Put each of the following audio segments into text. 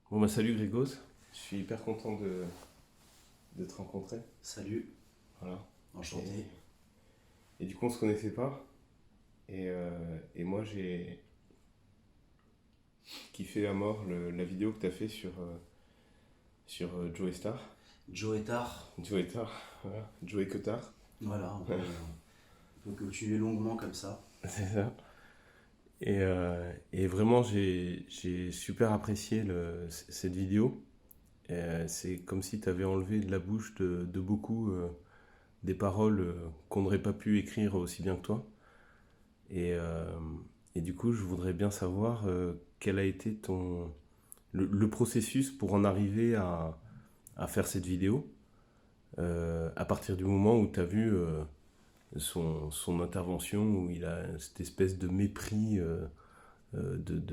Bon bah salut Grégos, je suis hyper content de te rencontrer. Salut, Voilà. enchanté. Et, et du coup on se connaissait pas et moi j'ai kiffé à mort la vidéo que tu as fait sur Joe Star. Joe Etard, Joe Star, voilà. Joe Cotard. voilà, on peut continuer longuement comme ça. C'est ça. Et vraiment j'ai super apprécié cette vidéo. C'est comme si tu avais enlevé de la bouche de beaucoup des paroles qu'on n'aurait pas pu écrire aussi bien que toi. Et, euh, et du coup, je voudrais bien savoir quel a été le processus pour en arriver à faire cette vidéo, à partir du moment où tu as vu son intervention, où il a cette espèce de mépris, de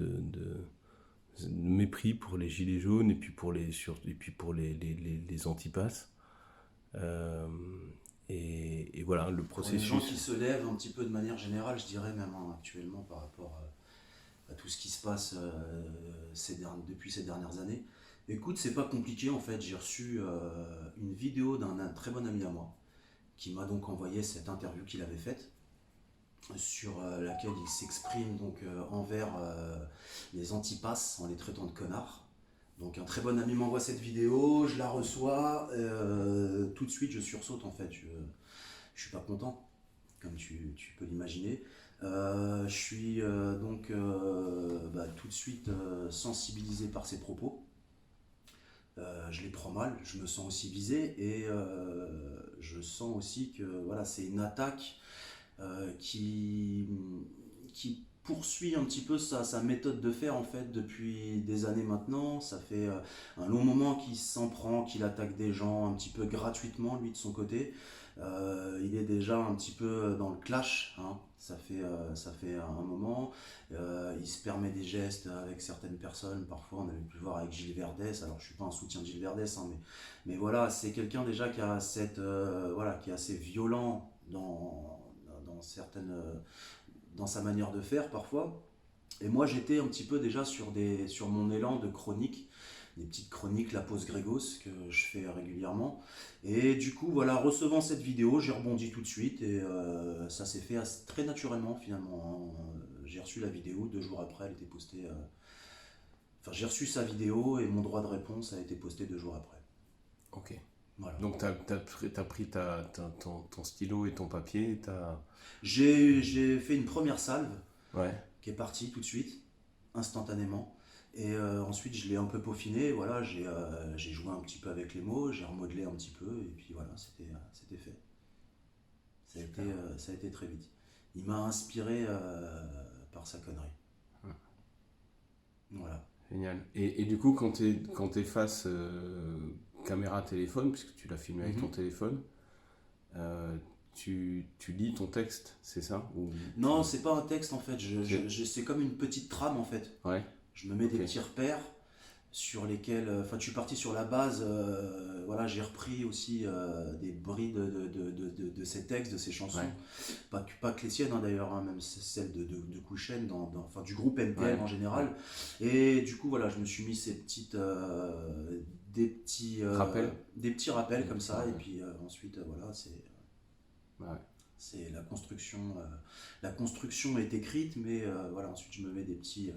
mépris pour les gilets jaunes et puis et puis pour les antipasses. Euh, et voilà, le Pour les gens qui processus. se lèvent un petit peu de manière générale, je dirais même actuellement par rapport à tout ce qui se passe depuis ces dernières années. Écoute, c'est pas compliqué en fait, j'ai reçu une vidéo d'un très bon ami à moi qui m'a donc envoyé cette interview qu'il avait faite sur laquelle il s'exprime donc envers les antipasses en les traitant de connards. Donc un très bon ami m'envoie cette vidéo, je la reçois, tout de suite je sursaute en fait, je suis pas content, comme tu peux l'imaginer. Je suis donc tout de suite sensibilisé par ses propos. Je les prends mal, je me sens aussi visé et je sens aussi que voilà, c'est une attaque qui poursuit un petit peu sa méthode de faire en fait depuis des années maintenant. Ça fait un long moment qu'il s'en prend, qu'il attaque des gens un petit peu gratuitement lui de son côté. Il est déjà un petit peu dans le clash, hein. Ça fait un moment. Il se permet des gestes avec certaines personnes. Parfois, on avait pu voir avec Gilles Verdès. Alors, je suis pas un soutien de Gilles Verdès, hein, mais voilà, c'est quelqu'un déjà qui a voilà, qui est assez violent dans certaines, dans sa manière de faire parfois. Et moi, j'étais un petit peu déjà sur mon élan de chronique, des petites chroniques La Pause Grégos que je fais régulièrement. Et du coup, voilà, recevant cette vidéo, j'ai rebondi tout de suite et ça s'est fait très naturellement finalement, hein. J'ai reçu la vidéo, 2 jours après, elle était postée. Enfin, j'ai reçu sa vidéo et mon droit de réponse a été posté 2 jours après. Ok. Voilà. Donc t'as pris ton stylo et ton papier et t'as... J'ai fait une première salve Ouais, qui est partie tout de suite, instantanément. Et ensuite, je l'ai un peu peaufiné. Voilà, j'ai joué un petit peu avec les mots, j'ai remodelé un petit peu, et puis voilà, c'était fait. super. Ça a été très vite. Il m'a inspiré par sa connerie. Voilà. Génial. Et du coup, quand t'es face caméra téléphone, puisque tu l'as filmé avec ton Mhm. téléphone, euh, tu lis ton texte, c'est ça? Ou tu... Non, c'est pas un texte en fait, c'est... c'est comme une petite trame en fait. Ouais, Je me mets des ok. petits repères sur lesquels, enfin, je suis parti sur la base. Voilà, j'ai repris aussi des bris de ces textes, de ces chansons, Ouais, pas que les siennes, hein, d'ailleurs, hein, même celles de Kouchen, enfin, du groupe NTM ouais, en ouais. général. Et du coup, voilà, je me suis mis Rappel? des petits rappels Des comme petits ça, et rappels. puis ensuite, voilà, Ouais, c'est la construction est écrite, mais voilà, ensuite je me mets des petits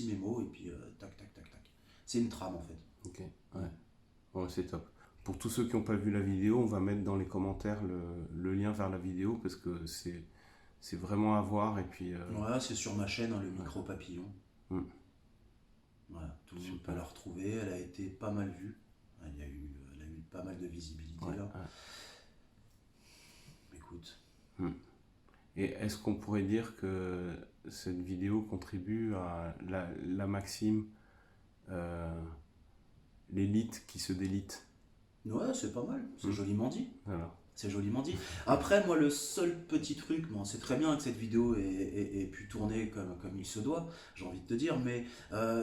mémos, et puis tac, tac, tac, tac. C'est une trame en fait. ok. Ouais. Ouais, c'est top. Pour tous ceux qui n'ont pas vu la vidéo, on va mettre dans les commentaires le lien vers la vidéo parce que c'est vraiment à voir et puis Voilà, c'est sur ma chaîne, hein, le ouais. micro papillon. Mm, Voilà, tout le monde peut super. la retrouver. Elle a été pas mal vue. Elle a eu pas mal de visibilité Ouais, là. ouais. Écoute. Mm. Et est-ce qu'on pourrait dire que cette vidéo contribue à la maxime euh, l'élite qui se délite? Ouais, c'est pas mal. C'est Mm. joliment dit. Voilà. C'est joliment dit. Après, moi, le seul petit truc, bon, c'est très bien que cette vidéo ait pu tourner comme il se doit, j'ai envie de te dire, mais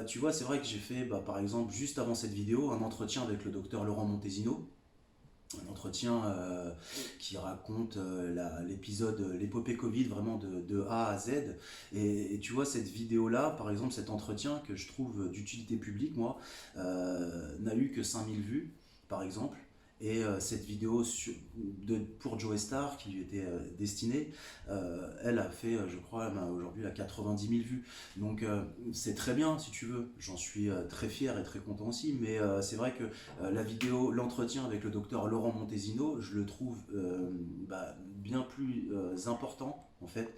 tu vois, c'est vrai que j'ai fait, bah, par exemple, juste avant cette vidéo, un entretien avec le docteur Laurent Montesino, un entretien qui raconte l'épisode, l'épopée Covid vraiment de A à Z. Et tu vois, cette vidéo-là, par exemple, cet entretien que je trouve d'utilité publique, moi, n'a eu que 5000 vues, par exemple. Et cette vidéo pour Joe Star, qui lui était destinée, elle a fait, je crois, ben, aujourd'hui, elle a 90 000 vues. Donc c'est très bien, si tu veux. J'en suis très fier et très content aussi. Mais c'est vrai que la vidéo, l'entretien avec le docteur Laurent Montesino, je le trouve bien plus important, en fait,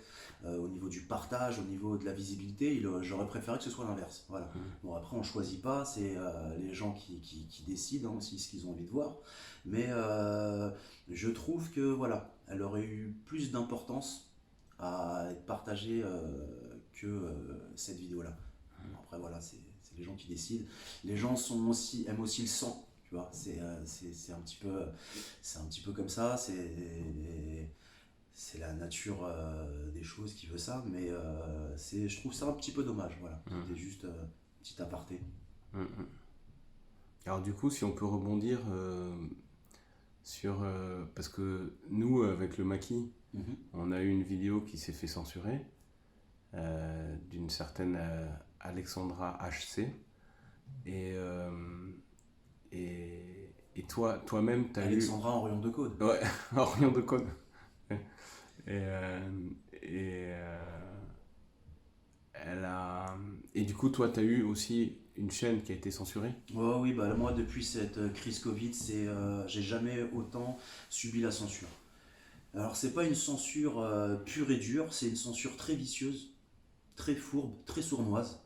au niveau du partage, au niveau de la visibilité. J'aurais préféré que ce soit l'inverse. Voilà. Bon, après, on ne choisit pas, c'est les gens qui décident aussi ce qu'ils ont envie de voir. Mais je trouve que voilà, elle aurait eu plus d'importance à être partagée que cette vidéo-là. Après voilà, c'est les gens qui décident. Les gens aiment aussi le sang, tu vois. C'est un petit peu comme ça. C'est la nature des choses qui veut ça, mais je trouve ça un petit peu dommage. Voilà, c'était juste petit aparté. Mm, mm. Alors du coup, si on peut rebondir sur... parce que nous, avec le maquis, on a eu une vidéo qui s'est fait censurer d'une certaine Alexandra HC. Et, et toi-même, tu as eu... Alexandra en rayon de code. Ouais, en rayon de code. Et, et, elle a... Et du coup, toi, tu as eu aussi une chaîne qui a été censurée? Ouais, oui, bah moi depuis cette crise Covid, j'ai jamais autant subi la censure. Alors c'est pas une censure pure et dure, c'est une censure très vicieuse, très fourbe, très sournoise.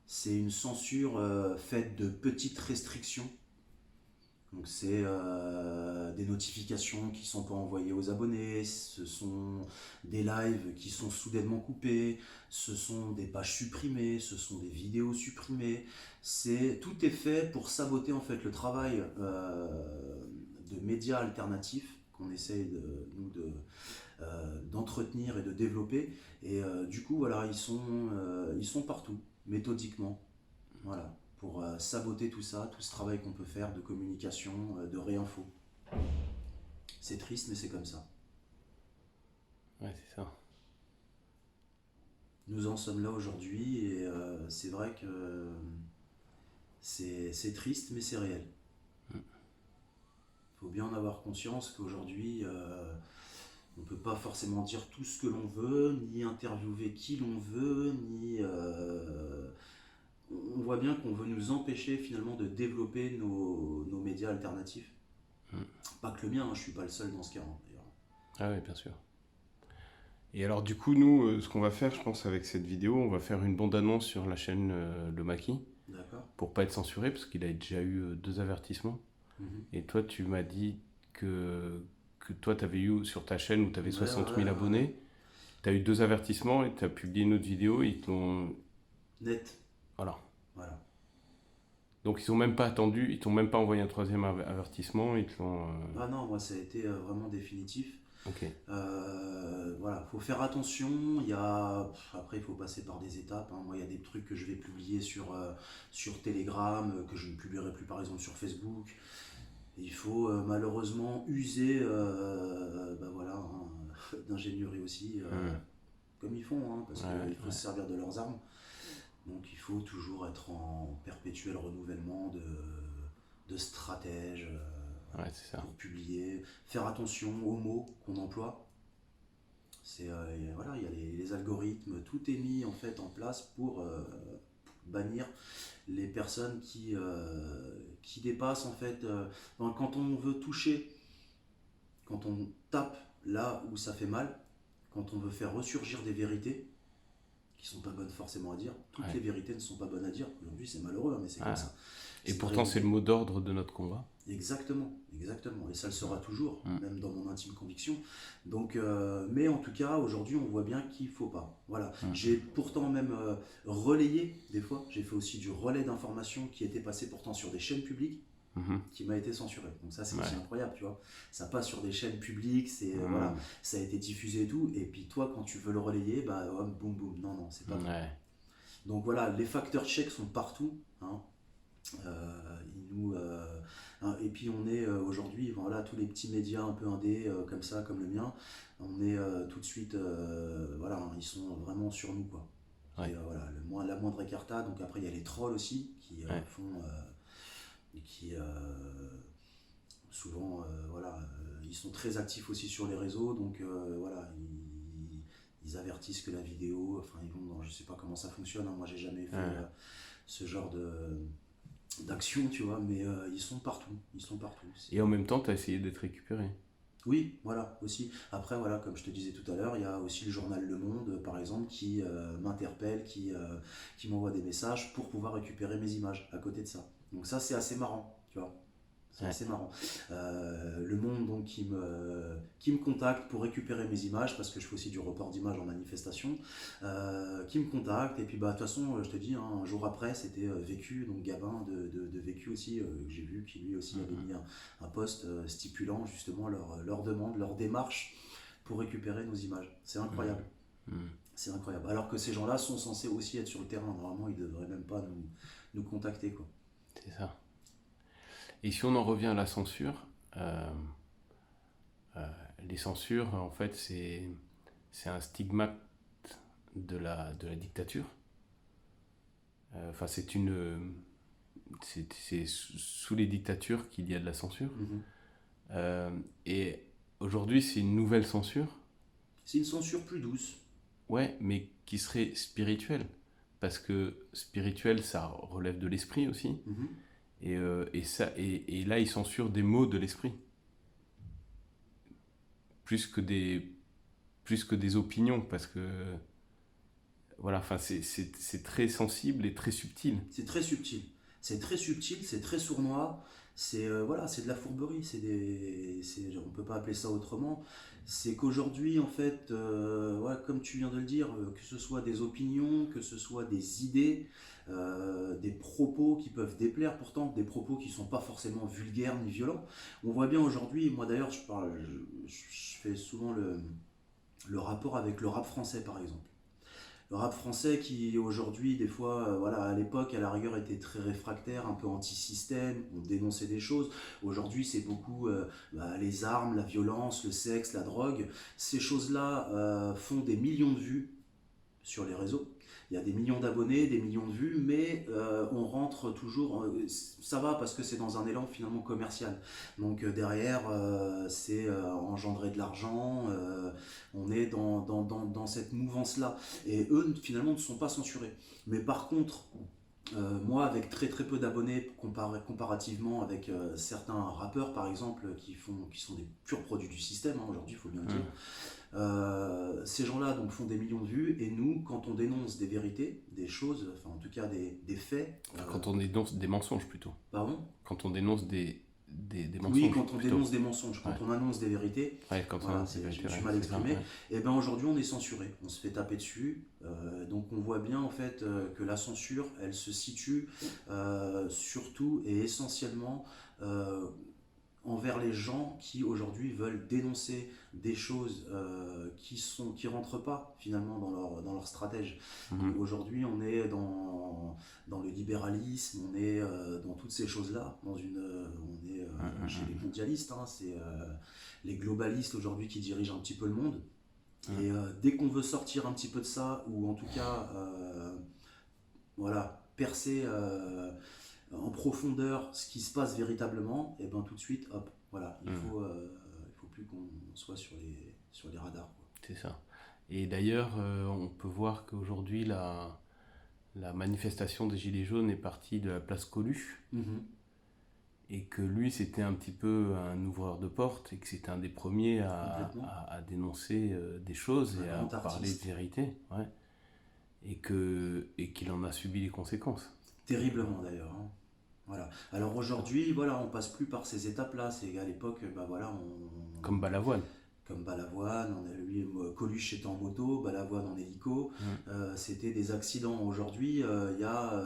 C'est une censure faite de petites restrictions. Donc c'est des notifications qui sont pas envoyées aux abonnés, ce sont des lives qui sont soudainement coupés, ce sont des pages supprimées, ce sont des vidéos supprimées. Tout est fait pour saboter en fait le travail de médias alternatifs qu'on essaye d'entretenir et de développer. Et du coup voilà, ils sont partout, méthodiquement. Voilà, pour saboter tout ça, tout ce travail qu'on peut faire de communication, de réinfo. C'est triste, mais c'est comme ça. Ouais, c'est ça. Nous en sommes là aujourd'hui et c'est vrai que c'est triste, mais c'est réel. Il faut bien en avoir conscience qu'aujourd'hui, on ne peut pas forcément dire tout ce que l'on veut, ni interviewer qui l'on veut, ni... on voit bien qu'on veut nous empêcher finalement de développer nos médias alternatifs. Pas que le mien, hein, je suis pas le seul dans ce cas, hein, d'ailleurs. Ah oui, bien sûr. Et alors du coup, nous, ce qu'on va faire, je pense, avec cette vidéo, on va faire une bande-annonce sur la chaîne Le Maquis, D'accord. pour pas être censuré, parce qu'il a déjà eu 2 avertissements. Et toi, tu m'as dit que toi, tu avais eu sur ta chaîne où tu avais 60 000 abonnés, tu as eu 2 avertissements et tu as publié une autre vidéo, ils te l'ont... Net. Voilà. Voilà. Donc ils ont même pas attendu, ils t'ont même pas envoyé un 3e avertissement, ils te l'ont... Ah non, moi ça a été vraiment définitif. Ok. Voilà, faut faire attention. Après, il faut passer par des étapes, hein. Moi, il y a des trucs que je vais publier sur Telegram, que je ne publierai plus par exemple sur Facebook. Il faut malheureusement user voilà, hein, d'ingénierie aussi, comme ils font, hein, parce qu'il faut se servir de leurs armes. Donc il faut toujours être en perpétuel renouvellement de stratèges c'est ça. pour publier, faire attention aux mots qu'on emploie. Voilà, il y a les algorithmes, tout est mis en fait en place pour bannir les personnes qui dépassent en fait. Quand on veut toucher, quand on tape là où ça fait mal, quand on veut faire ressurgir des vérités qui sont pas bonnes forcément à dire, toutes les vérités ne sont pas bonnes à dire. Aujourd'hui c'est malheureux, hein, mais c'est comme ça. Et pourtant c'est le mot d'ordre de notre combat. Exactement, exactement. Et ça le sera toujours, même dans mon intime conviction. Donc, mais en tout cas, aujourd'hui, on voit bien qu'il ne faut pas. Voilà. J'ai pourtant même relayé, des fois, j'ai fait aussi du relais d'informations qui était passé pourtant sur des chaînes publiques, qui m'a été censuré. Donc ça, c'est aussi incroyable, tu vois. Ça passe sur des chaînes publiques, voilà, ça a été diffusé et tout. Et puis toi, quand tu veux le relayer, boum, boum. Non, c'est pas vrai. Donc voilà, les facteurs check sont partout, hein. hein. Et puis on est aujourd'hui, voilà, tous les petits médias un peu indés comme ça, comme le mien, on est tout de suite, voilà, hein, ils sont vraiment sur nous, quoi. Et Ouais, voilà, la moindre écarta. Donc après, il y a les trolls aussi qui ouais. font, qui souvent, voilà, ils sont très actifs aussi sur les réseaux. Donc voilà, ils avertissent que la vidéo, enfin ils vont dans, je sais pas comment ça fonctionne, hein, moi j'ai jamais fait Ouais. ce genre d'action, tu vois, mais ils sont partout, ils sont partout. Et en même temps, tu as essayé d'être récupéré. Oui, voilà, aussi. Après, voilà, comme je te disais tout à l'heure, il y a aussi le journal Le Monde, par exemple, qui m'interpelle, qui m'envoie des messages pour pouvoir récupérer mes images à côté de ça. Donc ça, c'est assez marrant, tu vois. C'est Ouais. assez marrant. Le Monde, donc, qui me contacte pour récupérer mes images, parce que je fais aussi du report d'images en manifestation, qui me contacte, et puis, bah, de toute façon, je te dis, hein, un jour après, c'était Vécu, donc Gabin de Vécu aussi, que j'ai vu, qui lui aussi avait mis un post stipulant justement leur demande, leur démarche pour récupérer nos images. C'est incroyable. Mm. C'est incroyable. Alors que ces gens-là sont censés aussi être sur le terrain. Normalement, ils ne devraient même pas nous contacter, quoi. C'est ça. Et si on en revient à la censure, euh, euh, les censures, en fait, c'est un stigmate de la dictature. Enfin, c'est sous les dictatures qu'il y a de la censure. Mhm. Et aujourd'hui, c'est une nouvelle censure, C'est une censure plus douce. ouais, mais qui serait spirituelle. Parce que spirituel, ça relève de l'esprit aussi. Mhm. Et là, ils censurent des mots de l'esprit, plus que des, plus que des opinions, parce que voilà, enfin, c'est très sensible et très subtil. C'est très subtil. C'est très subtil, c'est très sournois. C'est voilà, c'est de la fourberie. On peut pas appeler ça autrement. C'est qu'aujourd'hui, en fait, ouais, comme tu viens de le dire, que ce soit des opinions, que ce soit des idées, des propos qui peuvent déplaire, pourtant des propos qui sont pas forcément vulgaires ni violents. On voit bien aujourd'hui, moi d'ailleurs, je fais souvent le rapport avec le rap français, par exemple. Le rap français qui aujourd'hui, des fois, voilà, à l'époque, à la rigueur, était très réfractaire, un peu anti-système, on dénonçait des choses. Aujourd'hui, c'est beaucoup bah, les armes, la violence, le sexe, la drogue. Ces choses-là font des millions de vues sur les réseaux. Il y a des millions d'abonnés, des millions de vues, mais on rentre toujours. Ça va parce que c'est dans un élan finalement commercial. Donc derrière, c'est engendrer de l'argent. On est dans cette mouvance-là. Et eux, finalement, ne sont pas censurés. Mais par contre, moi, avec très très peu d'abonnés, comparativement avec certains rappeurs, par exemple, qui sont des purs produits du système, hein, aujourd'hui, il faut bien le dire. Hum. Ces gens-là donc font des millions de vues et nous, quand on dénonce des vérités, des choses, enfin en tout cas des faits, Quand on dénonce des mensonges plutôt. pardon. Quand on dénonce des Oui, mensonges quand on plutôt. dénonce des mensonges, quand Ouais, on annonce des vérités, ouais, quand on voilà, dénonce des je vérités, me suis ouais, mal c'est ça, exprimé. ouais. Et ben aujourd'hui, on est censuré, on se fait taper dessus. Donc on voit bien en fait que la censure, elle se situe surtout et essentiellement euh, envers les gens qui aujourd'hui veulent dénoncer des choses qui rentrent pas finalement dans leur stratège. Mhm. Aujourd'hui, on est dans le libéralisme, on est dans toutes ces choses-là, on est Hum, hum, chez les hum. mondialistes, hein, c'est les globalistes aujourd'hui qui dirigent un petit peu le monde. Hum. Et dès qu'on veut sortir un petit peu de ça, ou en tout cas, voilà, percer en profondeur ce qui se passe véritablement, et ben tout de suite, hop, voilà, Hum. il faut plus qu'on soit sur les radars, quoi. C'est ça. Et d'ailleurs, on peut voir qu'aujourd'hui, la manifestation des Gilets jaunes est partie de la place Coluche, Mhm. et que lui, c'était un petit peu un ouvreur de porte, et que c'était un des premiers Complètement. à dénoncer des choses et Un à grand parler de artiste. vérité, ouais. Et qu'il en a subi les conséquences. Terriblement d'ailleurs, hein. Voilà. Alors aujourd'hui, voilà, on passe plus par ces étapes-là. C'est à l'époque, bah voilà, Comme Balavoine. comme Balavoine, on a lui, Coluche était en moto, Balavoine en hélico. Mm. C'était des accidents. Aujourd'hui, il y a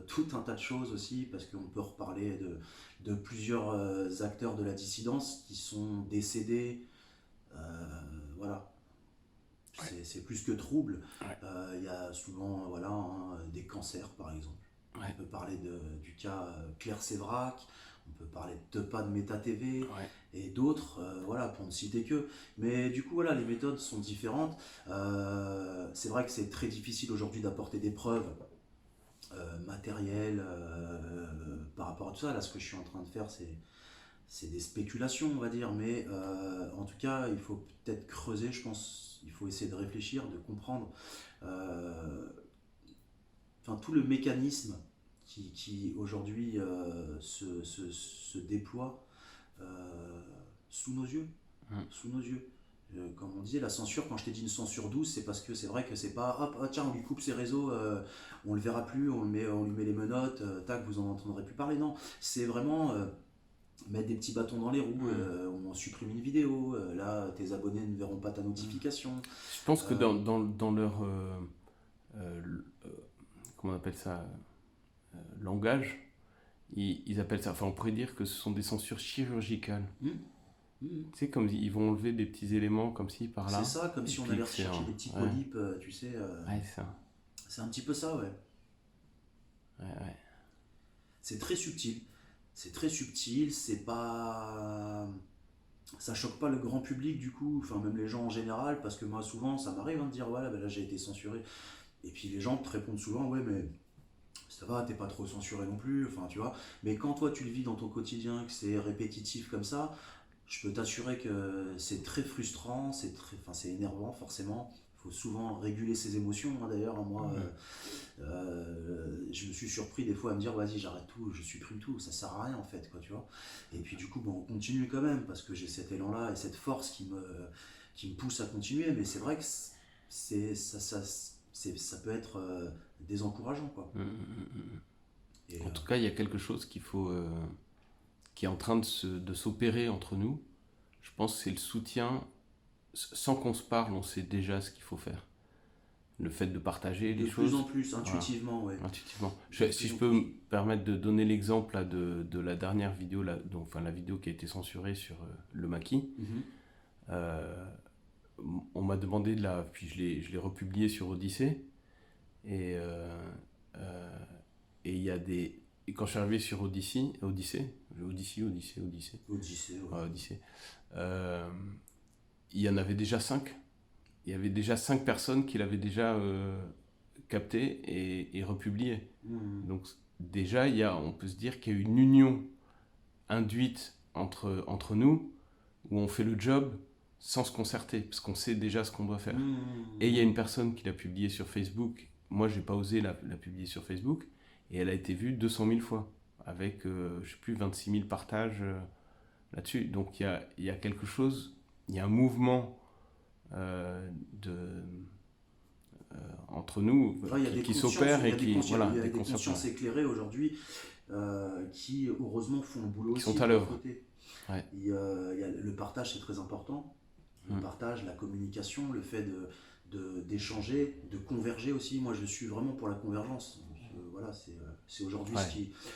tout un tas de choses aussi, parce qu'on peut reparler de plusieurs acteurs de la dissidence qui sont décédés. Voilà, Ouais. c'est plus que trouble. Ouais. Il y a souvent voilà, hein, des cancers, par exemple. On Ouais. peut parler du cas Claire Sévrac, On peut parler de pas de Meta TV Ouais. et d'autres, voilà, pour ne citer que. Mais du coup, voilà, les méthodes sont différentes. C'est vrai que c'est très difficile aujourd'hui d'apporter des preuves matérielles par rapport à tout ça. Là, ce que je suis en train de faire, c'est des spéculations, on va dire, mais en tout cas, il faut peut-être creuser, je pense, il faut essayer de réfléchir, de comprendre euh, enfin, tout le mécanisme qui aujourd'hui se déploie euh, sous nos yeux. Mm. Sous nos yeux. Comme on disait, la censure, quand je t'ai dit une censure douce, c'est parce que c'est vrai que c'est pas hop, ah, tiens, on lui coupe ses réseaux, on le verra plus, on lui met les menottes, tac, vous en entendrez plus parler. Non, c'est vraiment mettre des petits bâtons dans les roues, on supprime une vidéo, là tes abonnés ne verront pas ta notification. Je pense que Euh, dans leur euh, euh, comment on appelle ça, langage, ils appellent ça, enfin on pourrait dire que ce sont des censures chirurgicales. hum, hum. Tu sais, comme ils vont enlever des petits éléments comme ci, par C'est là, ça, comme et si on puis allait que c'est rechercher un... des petits Ouais, polypes, tu sais. ouais, c'est ça. C'est un petit peu ça, ouais. Ouais, ouais. C'est très subtil. C'est très subtil, c'est pas. Ça choque pas le grand public du coup, enfin même les gens en général, parce que moi souvent ça m'arrive de dire voilà, ben là j'ai été censuré. Et puis les gens te répondent souvent ouais mais ça va, t'es pas trop censuré non plus, enfin tu vois. Mais quand toi tu le vis dans ton quotidien, que c'est répétitif comme ça, je peux t'assurer que c'est très frustrant, enfin, c'est énervant forcément. Il faut souvent réguler ses émotions, hein, d'ailleurs. Moi, Mhm. je me suis surpris des fois à me dire, vas-y, j'arrête tout, je supprime tout, ça sert à rien en fait, quoi, tu vois. Et puis du coup, bon, on continue quand même, parce que j'ai cet élan-là et cette force qui me pousse à continuer. Mais c'est vrai que ça peut être désencourageant, quoi. Mhm. Et, En tout cas, il y a quelque chose qui est en train de s'opérer entre nous. Je pense que c'est le soutien, sans qu'on se parle, on sait déjà ce qu'il faut faire. Le fait de partager de les plus en choses, plus, voilà, intuitivement, ouais. intuitivement. De Si plus je en peux plus. me permettre de donner l'exemple là, de la dernière vidéo, là, donc, enfin la vidéo qui a été censurée sur le maquis, Mhm. euh, on m'a demandé de la, puis je l'ai republié sur Odyssée, et euh, et il y a des, et quand je suis arrivé sur Odyssée, Odyssée, ouais. ouais, Odyssée, euh, il y en avait déjà 5. Il y avait déjà 5 personnes qui l'avaient déjà capté et republié. Mhm. Donc déjà, on peut se dire qu'il y a une union induite entre nous, où on fait le job sans se concerter, parce qu'on sait déjà ce qu'on doit faire. Et il y a Mhm. une personne qui l'a publié sur Facebook. Moi, j'ai pas osé la publier sur Facebook, et elle a été vue 200 000 fois, avec, je sais plus, 26 000 partages là-dessus. Donc il y a quelque chose, il y a un mouvement de, entre nous Ouais, il y a des qui consciences, s'opère il y et a des qui, consciences, voilà, il y a des des consciences consciences éclairées aujourd'hui qui heureusement font le boulot qui aussi sont de à leur l'œuvre. côté. Ouais. Le partage c'est très important. Le Mm. partage, la communication, le fait d'échanger, de converger aussi. Moi je suis vraiment pour la convergence. Voilà, c'est aujourd'hui Ouais.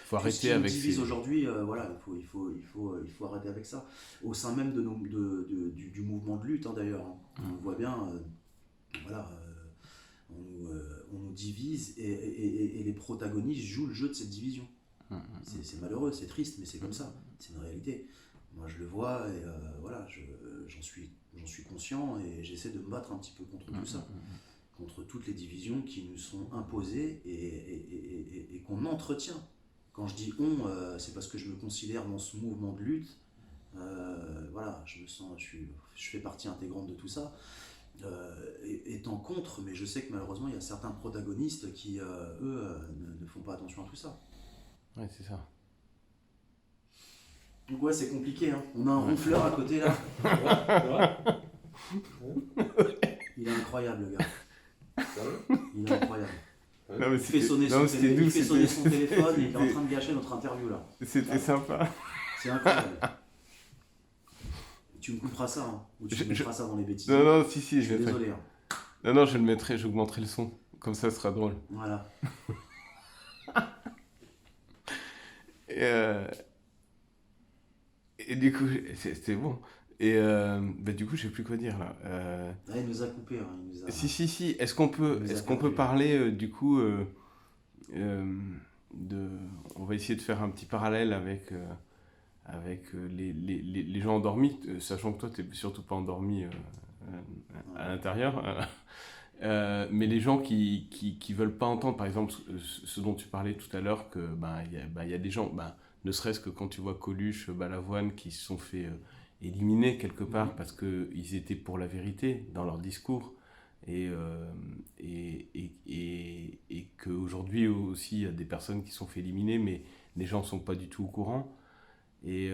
Faut tout ce arrêter qui nous avec divise ces. aujourd'hui. Voilà, il faut arrêter avec ça. Au sein même du mouvement de lutte, hein, d'ailleurs. Hein. On le voit bien. Voilà. On nous divise et les protagonistes jouent le jeu de cette division. C'est malheureux, c'est triste, mais c'est comme ça. C'est une réalité. Moi, je le vois et voilà, j'en suis conscient et j'essaie de me battre un petit peu contre tout ça, contre toutes les divisions qui nous sont imposées et qu'on entretient. Quand je dis on, c'est parce que je me considère dans ce mouvement de lutte. Voilà, je fais partie intégrante de tout ça. Étant contre, mais je sais que malheureusement il y a certains protagonistes qui, eux, ne font pas attention à tout ça. Ouais, c'est ça. Donc ouais, c'est compliqué, hein. On a un Ouais. ronfleur à côté là, C'est vrai. il est incroyable le gars, Sérieux. il est incroyable. Non, mais Il fait sonner non, il fait sonner son téléphone et il est en train de gâcher notre interview là. c'était sympa. C'est incroyable. Tu me couperas ça, hein, ou tu Je- me mettras ça dans les bêtises. Non, non, si, Je je suis vais faire. désolé, hein. Non, non, je le mettrai, j'augmenterai le son. Comme ça, ce sera drôle. Voilà. Et, et du coup, c'était bon. Et bah, du coup, je sais plus quoi dire là. Ah, il nous a coupé, hein, il nous a... Si. Il nous a Est-ce qu'on peut perdu. parler du coup euh, de. On va essayer de faire un petit parallèle avec avec les gens endormis, sachant que toi, tu n'es surtout pas endormi à l'intérieur. Mais les gens qui veulent pas entendre, par exemple, ce dont tu parlais tout à l'heure, que y a des gens, ne serait-ce que quand tu vois Coluche, Balavoine, qui se sont fait éliminer quelque part parce qu'ils étaient pour la vérité dans leur discours, et qu'aujourd'hui aussi, il y a des personnes qui sont fait éliminer, mais les gens ne sont pas du tout au courant. Et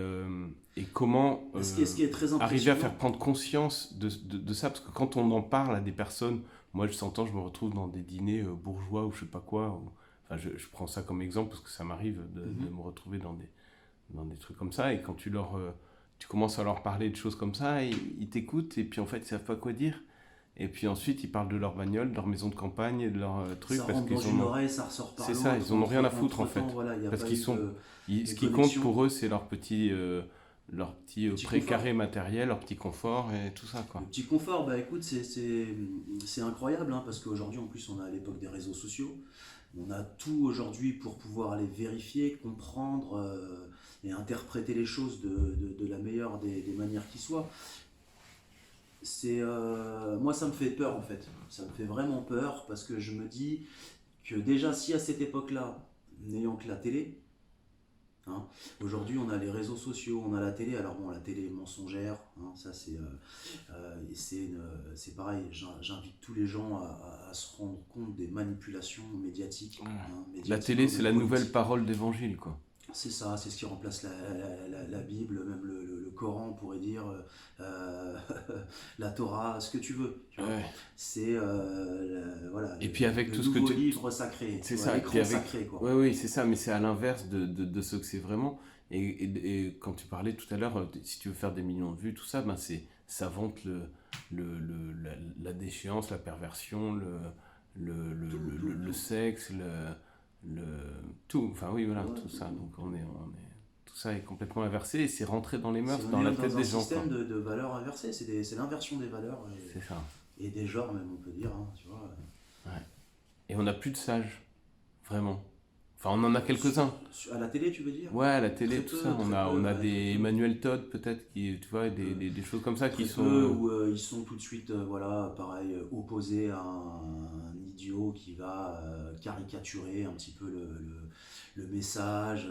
comment Ce qui est très arriver à impressionnant, faire prendre conscience de ça, parce que quand on en parle à des personnes, moi je s'entend, je me retrouve dans des dîners bourgeois ou je sais pas quoi, enfin je prends ça comme exemple parce que ça m'arrive de me retrouver dans des trucs comme ça, et quand tu commences à leur parler de choses comme ça, ils t'écoutent, et puis en fait ils savent pas quoi dire, et puis ensuite ils parlent de leur bagnole, de leur maison de campagne, et de leur truc, ça parce rentre dans qu'ils une ont... oreille, ça ressort par C'est l'autre. ça, ils en ont rien à foutre en fait. Entre-temps, voilà, il n'y a Parce pas qu'ils eu sont. de Ce qui compte connexion. pour eux, c'est leur petit Petit précaré confort. matériel, leur petit confort et tout ça, quoi. Le petit confort, bah écoute, c'est incroyable, hein, parce qu'aujourd'hui, en plus, on est à l'époque des réseaux sociaux. On a tout aujourd'hui pour pouvoir aller vérifier, comprendre et interpréter les choses de la meilleure des manières qui soient. Moi, ça me fait peur, en fait. Ça me fait vraiment peur, parce que je me dis que déjà, si à cette époque-là, n'ayant que la télé, hein, aujourd'hui, on a les réseaux sociaux, on a la télé. Alors bon, la télé est mensongère, hein, ça c'est pareil. J'invite tous les gens à se rendre compte des manipulations médiatiques, Ouais. hein, La médiatiques télé, comme c'est la nouvelle politiques. parole d'évangile, quoi. C'est ça, c'est ce qui remplace la Bible, même le Coran, on pourrait dire, euh, la Torah, ce que tu veux. Tu vois. Ouais. C'est voilà, Et puis avec le tout ce que nouveau tu. livre sacré, tu C'est vois, ça, et puis l'écran avec. sacré, quoi. Ouais, oui, c'est ça, mais c'est à l'inverse de ce que c'est vraiment. Et quand tu parlais tout à l'heure, si tu veux faire des millions de vues, tout ça, ça vante la déchéance, la perversion, le sexe, le, tout. Enfin, oui, voilà, Ouais, tout ça. Donc, tout ça est complètement inversé, et c'est rentré dans les mœurs, on dans est la tête dans un des gens, quoi. système de valeurs inversées, c'est l'inversion des valeurs C'est ça. et des genres, même, on peut dire, hein, tu vois. Ouais. Et on n'a plus de sages, vraiment. Enfin, on en a quelques-uns. À la télé, tu veux dire? Ouais, à la télé, Très tout peu, ça. On très a, peu, on a ouais, des très peu. Emmanuel Todd, peut-être, qui, tu vois, des choses comme ça Très qui peu, sont. où ils sont tout de suite, voilà, pareil, opposés à un idiot qui va caricaturer un petit peu le message,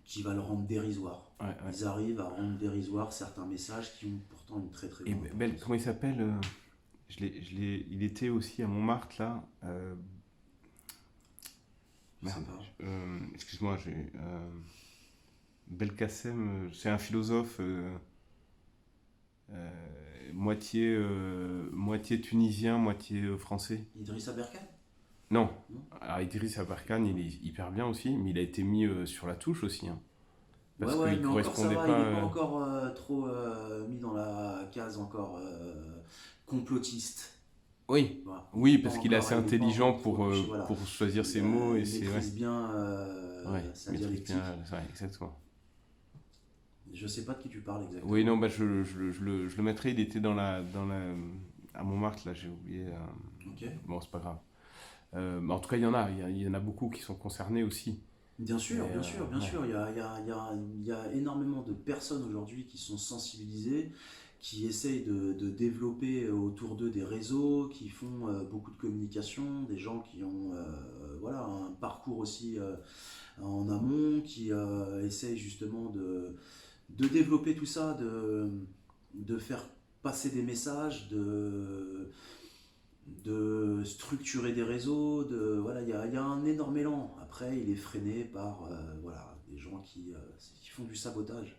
qui va le rendre dérisoire. Ouais, ouais. Ils arrivent à rendre dérisoire certains messages qui ont pourtant une très très Et grande Belle, importance. comment il s'appelle il était aussi à Montmartre, là. Je sais Merde. pas. Excuse-moi, Belkacem, c'est un philosophe moitié tunisien, moitié français. Idriss Aberkan? Non, Non. alors Idriss Aberkan, il est hyper bien aussi, mais il a été mis sur la touche aussi, hein, Ouais, parce ouais, qu'il mais encore ça correspondait va, pas. il n'est pas encore trop mis dans la case encore complotiste. Oui, Voilà. Il oui, est pas parce qu'il est encore, assez il est pas intelligent encore trop touché, voilà. pour choisir ses Il, mots, et il c'est. Ouais, maîtrise bien ouais, sa il maîtrise dialectique. bien, ouais, exactement. Je sais pas de qui tu parles exactement. Oui, non, je le mettrai, il était à Montmartre, là, j'ai oublié. Ok. Bon, c'est pas grave. Mais en tout cas, il y en a beaucoup qui sont concernés aussi. Bien sûr, Et, bien sûr, bien ouais. sûr. Il y a énormément de personnes aujourd'hui qui sont sensibilisées, qui essayent de développer autour d'eux des réseaux, qui font beaucoup de communication, des gens qui ont voilà, un parcours aussi en amont, qui essayent justement de développer tout ça, de faire passer des messages, de structurer des réseaux, voilà, il y a un énorme élan. Après, il est freiné par voilà, des gens qui font du sabotage.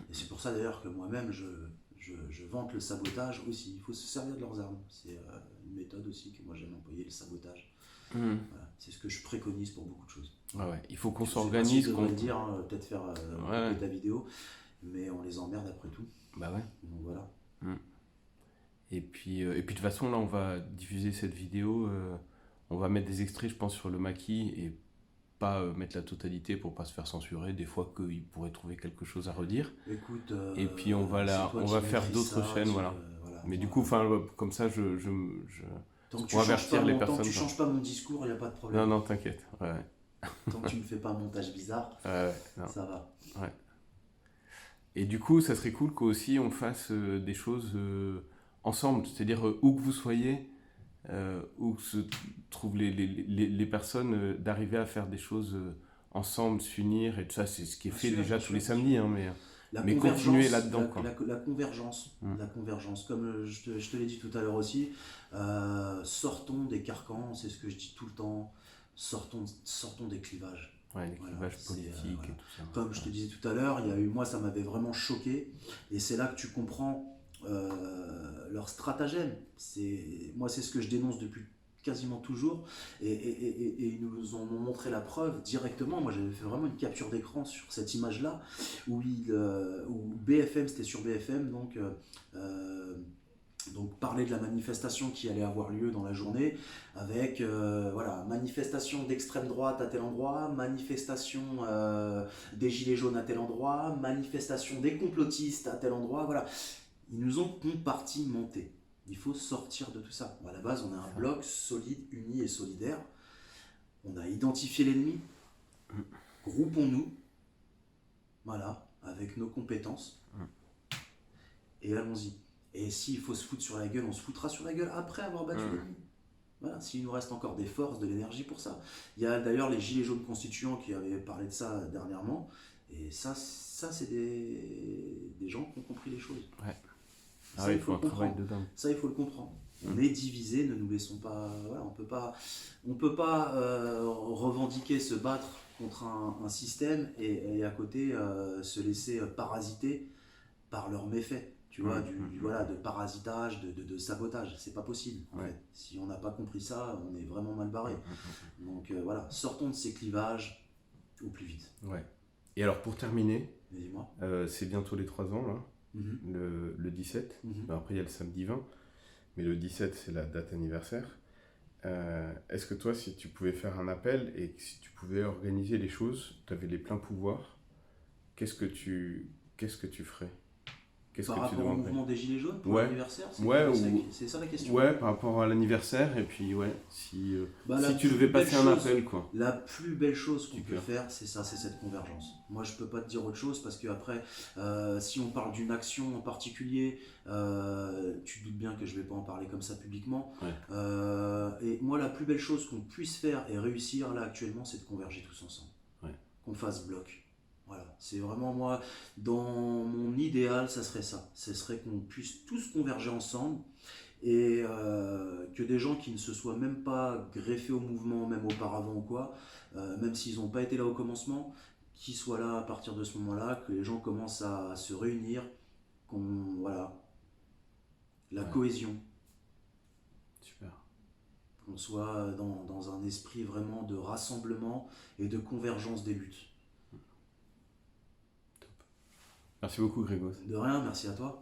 Et c'est pour ça d'ailleurs que moi-même, je vante le sabotage aussi. Il faut se servir de leurs armes. C'est une méthode aussi que moi j'aime employer, le sabotage. Mhm. Voilà. C'est ce que je préconise pour beaucoup de choses. Ouais, ouais. Il faut qu'on Je sais pas si s'organise, je devrais qu'on. le dire, hein, peut-être faire Ouais, couper ta vidéo, mais on les emmerde après tout. bah ouais. Donc voilà. Mhm. Et puis de toute façon, là, on va diffuser cette vidéo. On va mettre des extraits, je pense, sur le maquis, et pas mettre la totalité pour pas se faire censurer. Des fois qu'ils pourraient trouver quelque chose à redire. Écoute, Et puis on va c'est toi on qui va faire maîtrises d'autres ça, chaînes, voilà. voilà, Mais du moi, coup, enfin, comme ça, tant que tu pour changes avertir pas les tant que personnes. tu Quoi. changes pas mon discours, il n'y a pas de Non, problème. non, t'inquiète. Ouais, Tant que tu me fais pas un montage bizarre, ouais, non. ça va. Ouais. Et du coup, ça serait cool qu'aussi on fasse des choses ensemble, c'est-à-dire où que vous soyez, où que se trouvent les personnes, d'arriver à faire des choses ensemble, s'unir, et tout ça, c'est ce qui est fait déjà Bien tous sûr, les bien sûr. samedis, hein, La mais continuer convergence, là-dedans, quoi. Mm. la convergence, comme je te l'ai dit tout à l'heure aussi, sortons des carcans, c'est ce que je dis tout le temps, sortons des clivages. Ouais, les Voilà, clivages politiques et tout ça. comme je te Ouais. disais tout à l'heure, il y a eu, moi ça m'avait vraiment choqué, et c'est là que tu comprends leur stratagème. Moi c'est ce que je dénonce depuis quasiment toujours, et ils nous ont montré la preuve directement. Moi j'avais fait vraiment une capture d'écran sur cette image là où BFM, c'était sur BFM, donc parler de la manifestation qui allait avoir lieu dans la journée, avec voilà, manifestation d'extrême droite à tel endroit, manifestation des gilets jaunes à tel endroit, manifestation des complotistes à tel endroit, voilà. Ils nous ont compartimenté. Il faut sortir de tout ça. Bon, à la base, on a un bloc solide, uni et solidaire. On a identifié l'ennemi. Groupons-nous, voilà, avec nos compétences, et allons-y. Et s'il faut se foutre sur la gueule, on se foutra sur la gueule après avoir battu l'ennemi. Voilà, s'il nous reste encore des forces, de l'énergie pour ça. Il y a d'ailleurs les Gilets jaunes constituants qui avaient parlé de ça dernièrement. Et ça c'est des gens qui ont compris les choses. Ouais. Ça, Ah oui, il il faut faut le un travail comprendre. dedans. Ça, il faut le comprendre. On est divisé, ne nous laissons pas. Voilà, on peut pas revendiquer, se battre contre un système et à côté se laisser parasiter par leurs méfaits. Tu vois, voilà, de parasitage, de sabotage. C'est pas possible. En fait. Si on n'a pas compris ça, on est vraiment mal barré. Donc voilà, sortons de ces clivages au plus vite. Ouais. Et alors pour terminer, Dis-moi. c'est bientôt les 3 ans là. Le 17. Ben, après, il y a le samedi 20, mais le 17, c'est la date anniversaire. Est-ce que toi, si tu pouvais faire un appel et que si tu pouvais organiser les choses, tu avais les pleins pouvoirs, qu'est-ce que tu ferais? Qu'est-ce Par que tu rapport au demanderais? mouvement des Gilets jaunes pour Ouais, l'anniversaire, ouais, c'est ça la question. ouais, par rapport à l'anniversaire, et puis ouais, si La si tu plus devais belle passer un chose- appel, quoi. La plus belle chose qu'on Du peut cœur. faire, c'est ça, c'est cette convergence. Moi, je peux pas te dire autre chose parce que après, si on parle d'une action en particulier, tu te doutes bien que je vais pas en parler comme ça publiquement. Ouais. Et moi, la plus belle chose qu'on puisse faire et réussir là actuellement, c'est de converger tous ensemble. Ouais. Qu'on fasse bloc. Voilà, c'est vraiment moi, dans mon idéal, ça serait ça. Ce serait qu'on puisse tous converger ensemble et que des gens qui ne se soient même pas greffés au mouvement, même auparavant ou quoi, même s'ils n'ont pas été là au commencement, qu'ils soient là à partir de ce moment-là, que les gens commencent à se réunir, voilà, la cohésion, Super. qu'on soit dans un esprit vraiment de rassemblement et de convergence des luttes. Merci beaucoup, Grégos. De rien, merci à toi.